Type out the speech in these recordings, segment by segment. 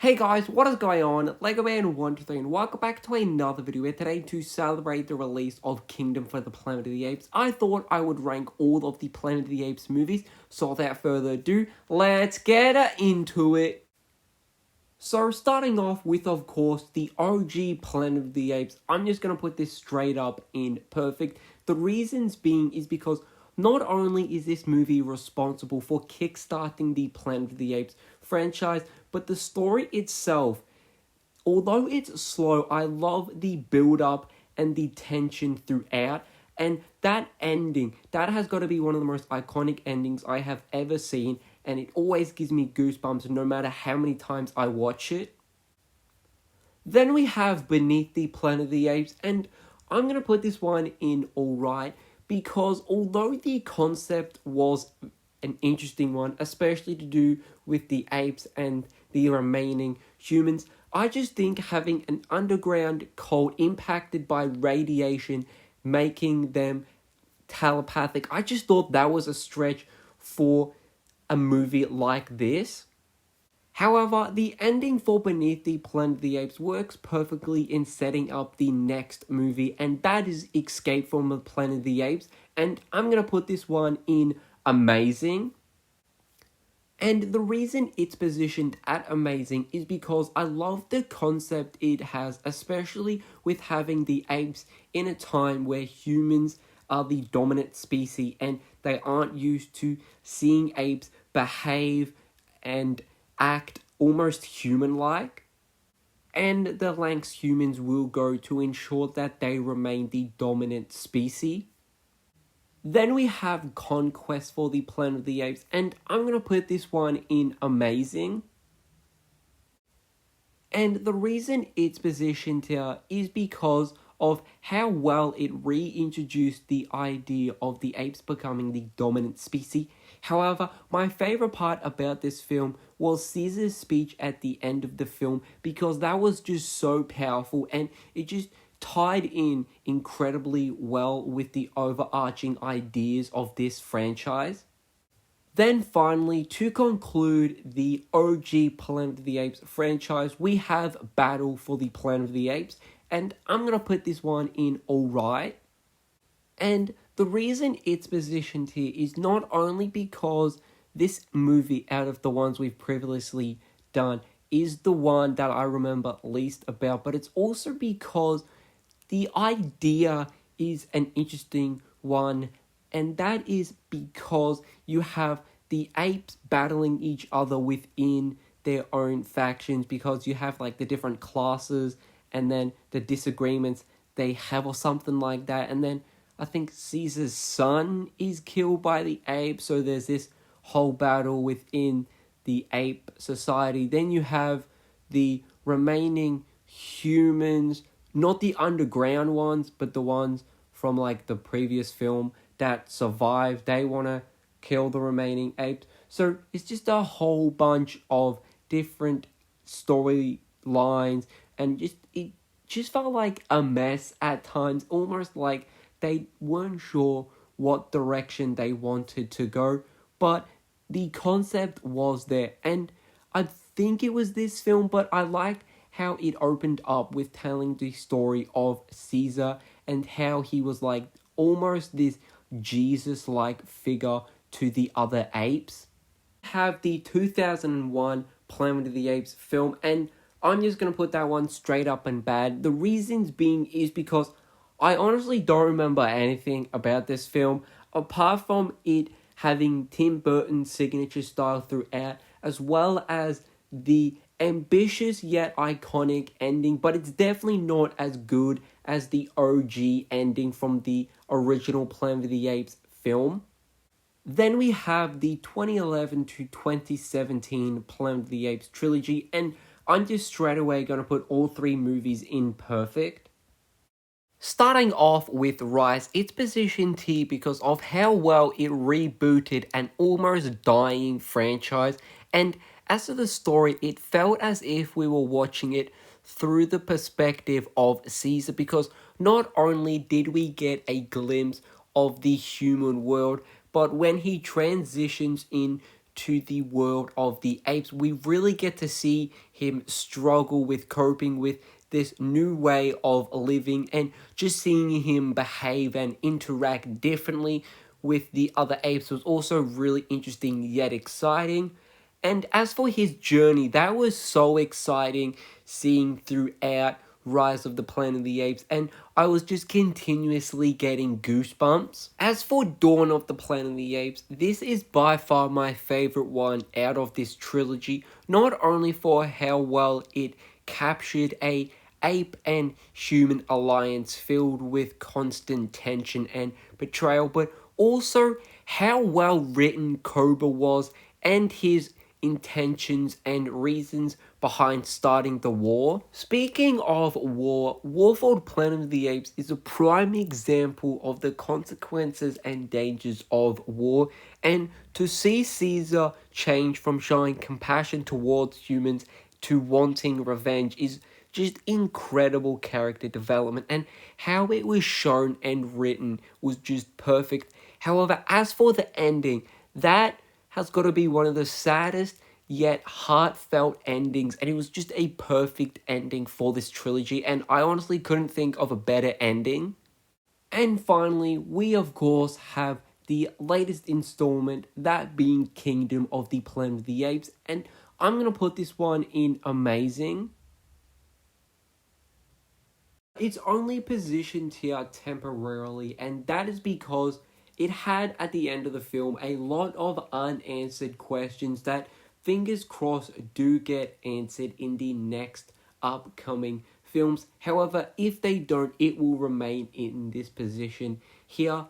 Hey guys, what is going on? Lego Man 123 and welcome back to another video where today to celebrate the release of Kingdom for the Planet of the Apes, I thought I would rank all of the Planet of the Apes movies, so without further ado, let's get into it. So starting off with, of course, the OG Planet of the Apes, I'm just going to put this straight up in perfect. The reasons being is because not only is this movie responsible for kickstarting the Planet of the Apes franchise, but the story itself, although it's slow, I love the build-up and the tension throughout. And that ending, that has got to be one of the most iconic endings I have ever seen. And it always gives me goosebumps no matter how many times I watch it. Then we have Beneath the Planet of the Apes, and I'm going to put this one in alright, because although the concept was an interesting one, especially to do with the apes and the remaining humans, I just think having an underground cult impacted by radiation, making them telepathic, I just thought that was a stretch for a movie like this. However, the ending for Beneath the Planet of the Apes works perfectly in setting up the next movie, and that is Escape from the Planet of the Apes, and I'm going to put this one in amazing. And the reason it's positioned at amazing is because I love the concept it has, especially with having the apes in a time where humans are the dominant species and they aren't used to seeing apes behave and act almost human-like. And the lengths humans will go to ensure that they remain the dominant species. Then we have Conquest for the Planet of the Apes, and I'm going to put this one in amazing. And the reason it's positioned here is because of how well it reintroduced the idea of the apes becoming the dominant species. However, my favorite part about this film was Caesar's speech at the end of the film, because that was just so powerful and it just tied in incredibly well with the overarching ideas of this franchise. Then finally, to conclude the OG Planet of the Apes franchise, we have Battle for the Planet of the Apes, and I'm going to put this one in alright. And the reason it's positioned here is not only because this movie, out of the ones we've previously done, is the one that I remember least about, but it's also because the idea is an interesting one, and that is because you have the apes battling each other within their own factions, because you have like the different classes and then the disagreements they have or something like that. And then I think Caesar's son is killed by the ape, so there's this whole battle within the ape society. Then you have the remaining humans, not the underground ones, but the ones from like the previous film that survived. They want to kill the remaining apes. So it's just a whole bunch of different storylines, and it just felt like a mess at times, almost like they weren't sure what direction they wanted to go, but the concept was there. And I think it was this film, but I liked how it opened up with telling the story of Caesar and how he was like almost this Jesus-like figure to the other apes. Have the 2001 Planet of the Apes film, and I'm just going to put that one straight up and bad. The reasons being is because I honestly don't remember anything about this film, apart from it having Tim Burton's signature style throughout, as well as the ambitious yet iconic ending, but it's definitely not as good as the OG ending from the original Planet of the Apes film. Then we have the 2011 to 2017 Planet of the Apes trilogy, and I'm just straight away going to put all three movies in perfect. Starting off with Rise, it's positioned here because of how well it rebooted an almost dying franchise, and as to the story, it felt as if we were watching it through the perspective of Caesar, because not only did we get a glimpse of the human world, but when he transitions in to the world of the apes. We really get to see him struggle with coping with this new way of living, and just seeing him behave and interact differently with the other apes was also really interesting yet exciting. And as for his journey, that was so exciting seeing throughout Rise of the Planet of the Apes, and I was just continuously getting goosebumps. As for Dawn of the Planet of the Apes, this is by far my favorite one out of this trilogy, not only for how well it captured a ape and human alliance filled with constant tension and betrayal, but also how well written Koba was and his intentions and reasons behind starting the war. Speaking of war for the Planet of the Apes is a prime example of the consequences and dangers of war, and to see Caesar change from showing compassion towards humans to wanting revenge is just incredible character development, and how it was shown and written was just perfect. However, as for the ending, that has got to be one of the saddest yet heartfelt endings, and it was just a perfect ending for this trilogy, and I honestly couldn't think of a better ending. And finally, we of course have the latest installment, that being Kingdom of the Planet of the Apes, and I'm going to put this one in amazing. It's only positioned here temporarily, and that is because it had at the end of the film a lot of unanswered questions that, fingers crossed, do get answered in the next upcoming films. However, if they don't, it will remain in this position here.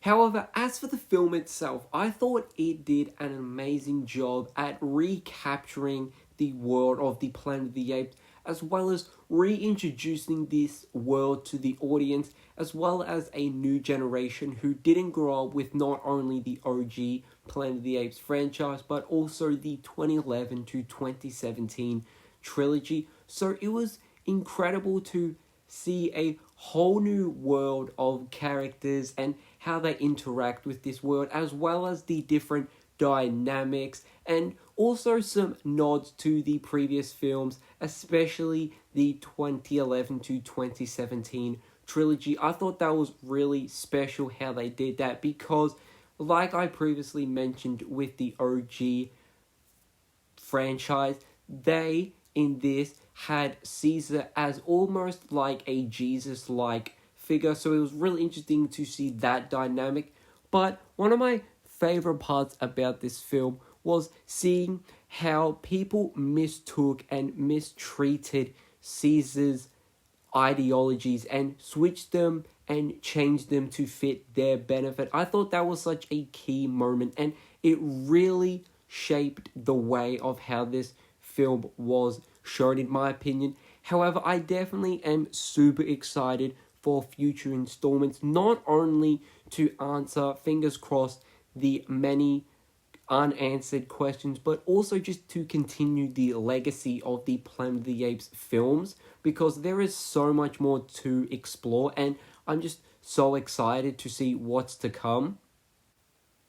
However, as for the film itself, I thought it did an amazing job at recapturing the world of the Planet of the Apes, as well as reintroducing this world to the audience, as well as a new generation who didn't grow up with not only the OG Planet of the Apes franchise, but also the 2011 to 2017 trilogy. So it was incredible to see a whole new world of characters and how they interact with this world, as well as the different dynamics, and also some nods to the previous films, especially the 2011 to 2017 trilogy. I thought that was really special how they did that, because like I previously mentioned with the OG franchise, they in this had Caesar as almost like a Jesus-like figure, so it was really interesting to see that dynamic. But one of my favorite parts about this film was seeing how people mistook and mistreated Caesar's ideologies and switched them and changed them to fit their benefit. I thought that was such a key moment, and it really shaped the way of how this film was shown, in my opinion. However, I definitely am super excited for future installments, not only to answer, fingers crossed, the many unanswered questions, but also just to continue the legacy of the Planet of the Apes films, because there is so much more to explore, and I'm just so excited to see what's to come.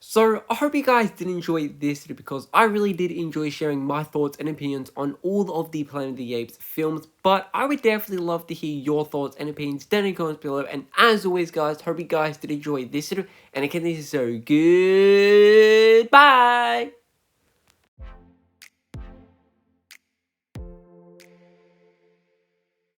So, I hope you guys did enjoy this video, because I really did enjoy sharing my thoughts and opinions on all of the Planet of the Apes films, but I would definitely love to hear your thoughts and opinions down in the comments below. And as always, guys, hope you guys did enjoy this video, and again, this is so goodbye!